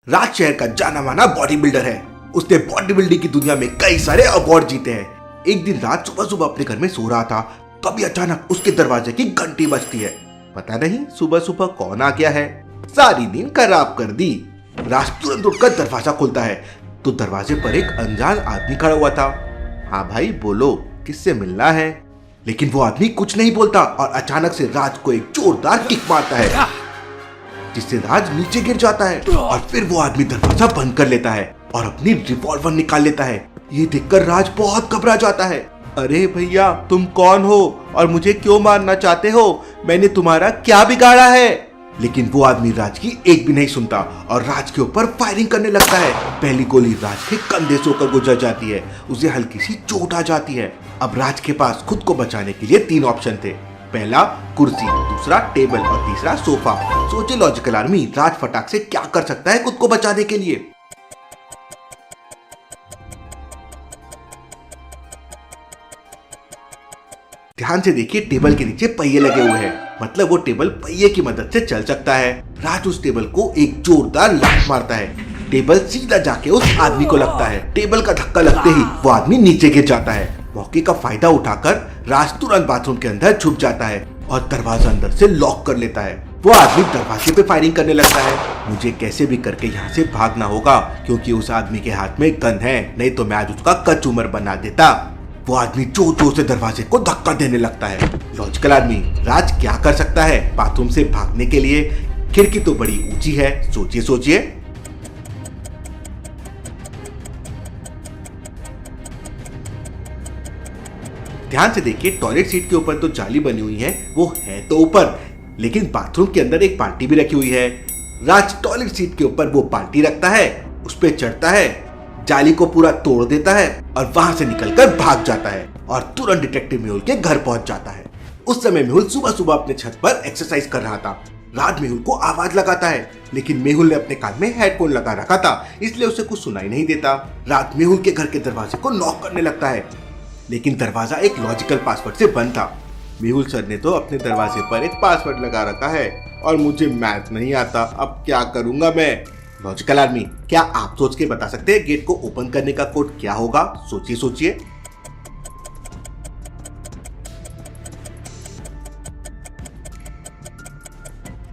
राज शहर का जाना माना बॉडी बिल्डर है। उसने बॉडी बिल्डिंग की दुनिया में कई सारे अवार्ड जीते हैं। एक दिन राज सुबह सुबह अपने घर में सो रहा था, तभी अचानक उसके दरवाजे की घंटी बजती है। पता नहीं सुबह सुबह कौन आ गया है, सारी दिन खराब कर दी। राज तुरंत उठकर दरवाजा खोलता है तो दरवाजे पर एक अनजान आदमी खड़ा हुआ था। हाँ भाई बोलो, किससे मिलना है? लेकिन वो आदमी कुछ नहीं बोलता और अचानक से राज को एक जोरदार किक मारता है, जिससे राज नीचे गिर जाता है। और फिर वो आदमी दरवाजा बंद कर लेता है और अपनी रिवॉल्वर निकाल लेता है। ये देखकर राज बहुत घबरा जाता है। अरे भैया, तुम कौन हो और मुझे क्यों मारना चाहते हो? मैंने तुम्हारा क्या बिगाड़ा है? लेकिन वो आदमी राज की एक भी नहीं सुनता और राज के ऊपर फायरिंग करने लगता है। पहली गोली राज के कंधे से होकर गुजर जाती है, उसे हल्की सी चोट आ जाती है। अब राज के पास खुद को बचाने के लिए 3 ऑप्शन थे। पहला कुर्सी, दूसरा टेबल और तीसरा सोफा। सोचे लॉजिकल आर्मी, राज फटाक से क्या कर सकता है खुद को बचाने के लिए? ध्यान से देखिए, टेबल के नीचे पहिए लगे हुए हैं, मतलब वो टेबल पहिए की मदद से चल सकता है। राज उस टेबल को एक जोरदार लात मारता है। टेबल सीधा जाके उस आदमी को लगता है। टेबल का धक्का लगते ही वो आदमी नीचे गिर जाता है। मौके का फायदा उठाकर राज तुरंत बाथरूम के अंदर छुप जाता है और दरवाजा अंदर से लॉक कर लेता है। वो आदमी दरवाजे पे फायरिंग करने लगता है। मुझे कैसे भी करके यहाँ से भागना होगा, क्योंकि उस आदमी के हाथ में गन है, नहीं तो मैं आज उसका कचूमर बना देता। वो आदमी जोर जोर से दरवाजे को धक्का देने लगता है। लॉजिकल आदमी, राज क्या कर सकता है बाथरूम से भागने के लिए? खिड़की तो बड़ी ऊंची है, सोचिए सोचिए। ध्यान से देखिए, टॉयलेट सीट के ऊपर तो जाली बनी हुई है, वो है तो ऊपर, लेकिन बाथरूम के अंदर एक बाल्टी भी रखी हुई है। राज टॉयलेट सीट के ऊपर वो बाल्टी रखता है, उस पर चढ़ता है, जाली को पूरा तोड़ देता है और वहां से निकलकर भाग जाता है और तुरंत डिटेक्टिव मेहुल के घर पहुंच जाता है। उस समय मेहुल सुबह सुबह अपने छत पर एक्सरसाइज कर रहा था। राज मेहुल को आवाज लगाता है, लेकिन मेहुल ने अपने कान में हेडफोन लगा रखा था, इसलिए उसे कुछ सुनाई नहीं देता। राज मेहुल के घर के दरवाजे को नॉक करने लगता है, लेकिन दरवाजा एक लॉजिकल पासवर्ड से बंद था। मेहुल सर ने तो अपने दरवाजे पर एक पासवर्ड लगा रखा है और मुझे मैथ नहीं आता, अब क्या करूंगा मैं? लॉजिकल आर्मी, क्या आप सोच के बता सकते हैं गेट को ओपन करने का कोड क्या होगा? सोचिए सोचिए।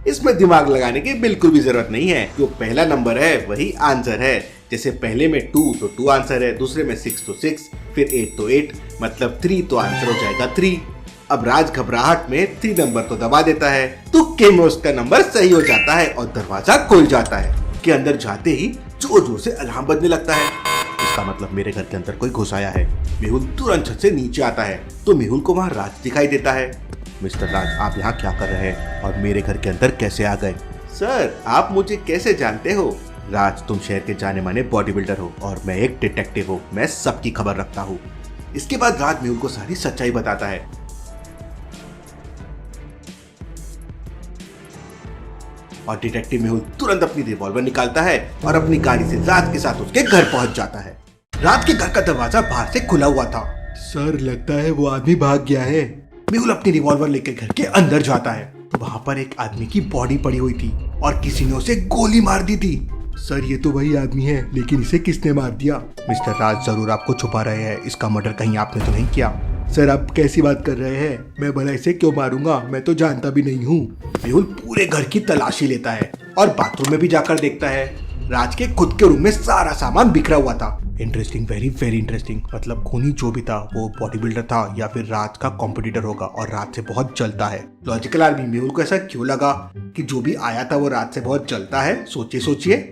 इसमें दिमाग लगाने की बिल्कुल भी जरूरत नहीं है। जो पहला नंबर है वही आंसर है। जैसे पहले में 2 तो 2 आंसर है, दूसरे में 6 तो 6, फिर 8 तो 8, मतलब 3 तो आंसर हो जाएगा 3। अब राज घबराहट में 3 नंबर तो दबा देता है, तुक्के में उसका नंबर सही हो जाता है और दरवाजा खुल जाता है। के अंदर जाते ही जोर जोर से अलार्म बजने लगता है। इसका मतलब मेरे घर के अंदर कोई घुस आया है। मेहुल तुरंत छत से नीचे आता है तो मेहुल को वहाँ राज दिखाई देता है। मिस्टर राज, आप यहाँ क्या कर रहे हैं और मेरे घर के अंदर कैसे आ गए? सर, आप मुझे कैसे जानते हो? राज, तुम शहर के जाने माने बॉडी बिल्डर हो और मैं एक डिटेक्टिव हूँ, मैं सबकी खबर रखता हूँ। इसके बाद राज मेहुल को सारी सच्चाई बताता है। और डिटेक्टिव मेहुल तुरंत अपनी रिवॉल्वर निकालता है और अपनी गाड़ी से राज के साथ उसके घर पहुंच जाता है। राज के घर का दरवाजा बाहर से खुला हुआ था। सर, लगता है वो आदमी भाग गया है। मेहुल अपनी रिवॉल्वर लेकर घर के अंदर जाता है। वहां पर एक आदमी की बॉडी पड़ी हुई थी और किसी ने उसे गोली मार दी थी। सर, ये तो वही आदमी है, लेकिन इसे किसने मार दिया? मिस्टर राज, जरूर आपको छुपा रहे हैं, इसका मर्डर कहीं आपने तो नहीं किया? सर, आप कैसी बात कर रहे हैं? मैं भला इसे क्यों मारूंगा? मैं तो जानता भी नहीं हूँ। मेहुल पूरे घर की तलाशी लेता है और बाथरूम में भी जाकर देखता है। राज के खुद के रूम में सारा सामान बिखरा हुआ था। Interesting, very very interesting. मतलब खूनी जो भी था वो बॉडी बिल्डर था या फिर राज का कॉम्पिटिटर होगा और राज से बहुत जलता है। लॉजिकल आर्मी, मेहुल को ऐसा क्यों लगा कि जो भी आया था वो राज से बहुत जलता है? सोचिए सोचिए।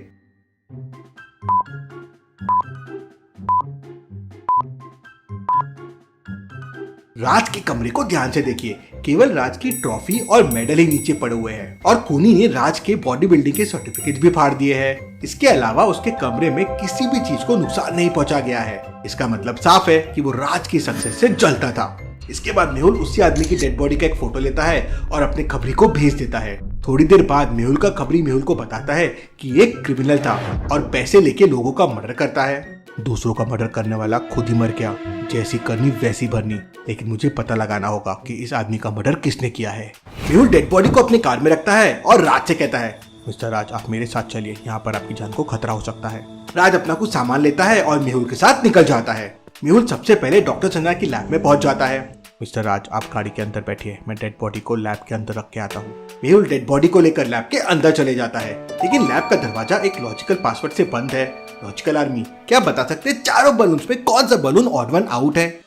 राज के कमरे को ध्यान से देखिए, केवल राज की ट्रॉफी और मेडल ही नीचे पड़े हुए हैं और खूनी ने राज के बॉडी बिल्डिंग के सर्टिफिकेट भी फाड़ दिए हैं। इसके अलावा उसके कमरे में किसी भी चीज को नुकसान नहीं पहुंचा गया है। इसका मतलब साफ है कि वो राज की सक्सेस से जलता था। इसके बाद मेहुल उसी आदमी की डेड बॉडी का एक फोटो लेता है और अपने खबरी को भेज देता है। थोड़ी देर बाद मेहुल का खबरी मेहुल को बताता है कि एक क्रिमिनल था और पैसे लेके लोगों का मर्डर करता है। दूसरों का मर्डर करने वाला खुद ही मर गया, जैसी करनी वैसी भरनी। लेकिन मुझे पता लगाना होगा कि इस आदमी का मर्डर किसने किया है। मेहुल डेड बॉडी को अपनी कार में रखता है और राज से कहता है, मिस्टर राज, आप मेरे साथ चलिए, यहाँ पर आपकी जान को खतरा हो सकता है। राज अपना कुछ सामान लेता है और मेहुल के साथ निकल जाता है। मेहुल सबसे पहले डॉक्टर संजना की लैब में पहुंच जाता है। मिस्टर राज, आप गाड़ी के अंदर बैठिए, मैं डेड बॉडी को लैब के अंदर रख के आता हूँ। मेहुल डेड बॉडी को लेकर लैब के अंदर चले जाता है, लेकिन लैब का दरवाजा एक लॉजिकल पासवर्ड से बंद है। लॉजिकल आर्मी, क्या बता सकते हैं चारों बलून्स में कौन सा बलून ऑड वन आउट है?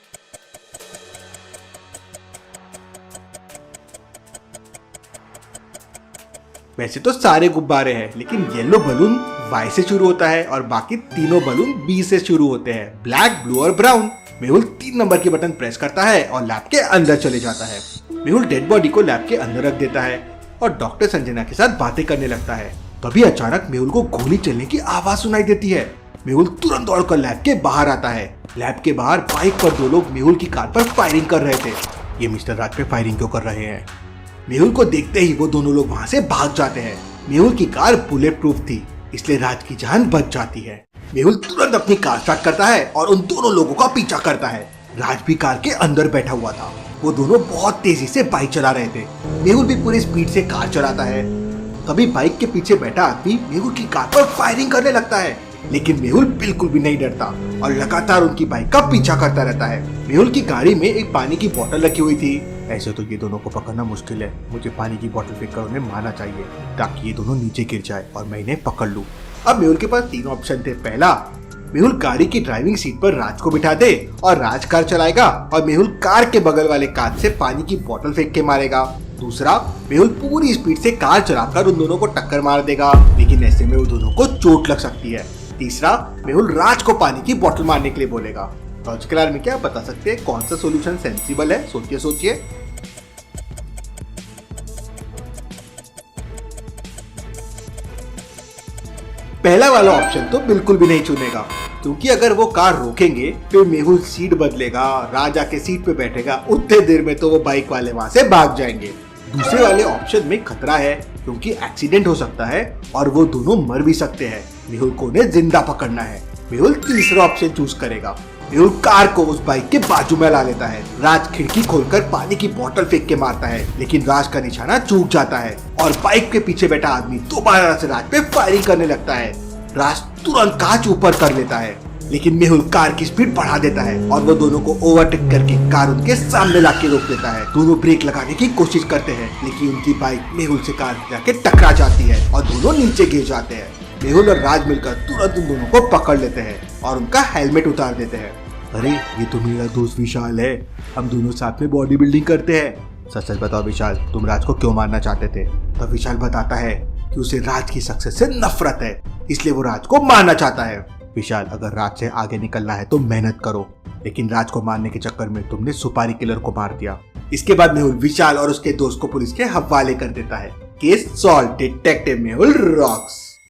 वैसे तो सारे गुब्बारे हैं, लेकिन येलो बलून वाई से शुरू होता है और बाकी तीनों बलून बी से शुरू होते हैं, ब्लैक, ब्लू और ब्राउन। मेहुल 3 नंबर की बटन प्रेस करता है और लैब के अंदर चले जाता है। मेहुल डेड बॉडी को लैब के अंदर रख देता है और डॉक्टर संजना के साथ बातें करने लगता है। तभी अचानक मेहुल को गोली चलने की आवाज सुनाई देती है। मेहुल तुरंत दौड़कर लैब के बाहर आता है। लैब के बाहर बाइक पर 2 लोग मेहुल की कार पर फायरिंग कर रहे थे। ये मिस्टर राज पे फायरिंग क्यों कर रहे हैं? मेहुल को देखते ही वो दोनों लोग वहाँ से भाग जाते हैं। मेहुल की कार बुलेट प्रूफ थी, इसलिए राज की जान बच जाती है। मेहुल तुरंत अपनी कार स्टार्ट करता है और उन दोनों लोगों का पीछा करता है। राज भी कार के अंदर बैठा हुआ था। वो दोनों बहुत तेजी से बाइक चला रहे थे। मेहुल भी पूरी स्पीड से कार चलाता है। तभी बाइक के पीछे बैठा आदमी मेहुल की कार पर फायरिंग करने लगता है, लेकिन मेहुल बिल्कुल भी नहीं डरता और लगातार उनकी बाइक का पीछा करता रहता है। मेहुल की गाड़ी में एक पानी की बोतल रखी हुई थी। ऐसे तो ये दोनों को पकड़ना मुश्किल है, मुझे पानी की बोतल फेंक कर उन्हें मारना चाहिए ताकि ये दोनों नीचे गिर जाए और मैं इन्हें पकड़ लूं। अब मेहुल के पास 3 ऑप्शन थे। पहला, मेहुल गाड़ी की ड्राइविंग सीट पर राज को बिठा दे और राज कार चलाएगा और मेहुल कार के बगल वाले कांच से पानी की बोतल फेंक के मारेगा। दूसरा, मेहुल पूरी स्पीड से कार चलाकर उन दोनों को टक्कर मार देगा, लेकिन ऐसे में उन दोनों को चोट लग सकती है। तीसरा, मेहुल राज को पानी की बोतल मारने के लिए बोलेगा। लॉजिकल आर्मी, क्या बता सकते हैं कौन सा सॉल्यूशन सेंसिबल है? सोचिए सोचिए। पहला वाला ऑप्शन तो बिल्कुल भी नहीं चुनेगा, क्योंकि अगर वो कार रोकेंगे फिर मेहुल सीट बदलेगा, राज आके सीट पे बैठेगा, उतने देर में तो वो बाइक वाले वहां से भाग जाएंगे। दूसरे वाले ऑप्शन में खतरा है, क्योंकि एक्सीडेंट हो सकता है और वो दोनों मर भी सकते हैं। मेहुल को उन्हें जिंदा पकड़ना है। मेहुल तीसरा ऑप्शन चूज करेगा। मेहुल कार को उस बाइक के बाजू में ला लेता है। राज खिड़की खोलकर पानी की बोतल फेंक के मारता है, लेकिन राज का निशाना चूक जाता है और बाइक के पीछे बैठा आदमी दोबारा से राज पे फायरिंग करने लगता है। राज तुरंत कांच ऊपर कर लेता है, लेकिन मेहुल कार की स्पीड बढ़ा देता है और वो दोनों को ओवरटेक करके कार उनके सामने लाके रोक देता है। दोनों ब्रेक लगाने की कोशिश करते हैं, लेकिन उनकी बाइक मेहुल से कार जाके टकरा जाती है और दोनों नीचे गिर जाते हैं। मेहुल और राज मिलकर तुरंत उन दोनों को पकड़ लेते हैं और उनका हेलमेट उतार देते हैं। अरे, ये तो मेरा दोस्त विशाल है, हम दोनों साथ में बॉडी बिल्डिंग करते हैं। सच सच बताओ विशाल, तुम राज को क्यों मारना चाहते थे? तब विशाल बताता है कि उसे राज की सक्सेस से नफरत है, इसलिए वो राज को मारना चाहता है। विशाल, अगर राज से आगे निकलना है तो मेहनत करो, लेकिन राज को मारने के चक्कर में तुमने सुपारी किलर को मार दिया। इसके बाद मेहुल विशाल और उसके दोस्त को पुलिस के हवाले कर देता है। Case solve, detective Mehul rocks.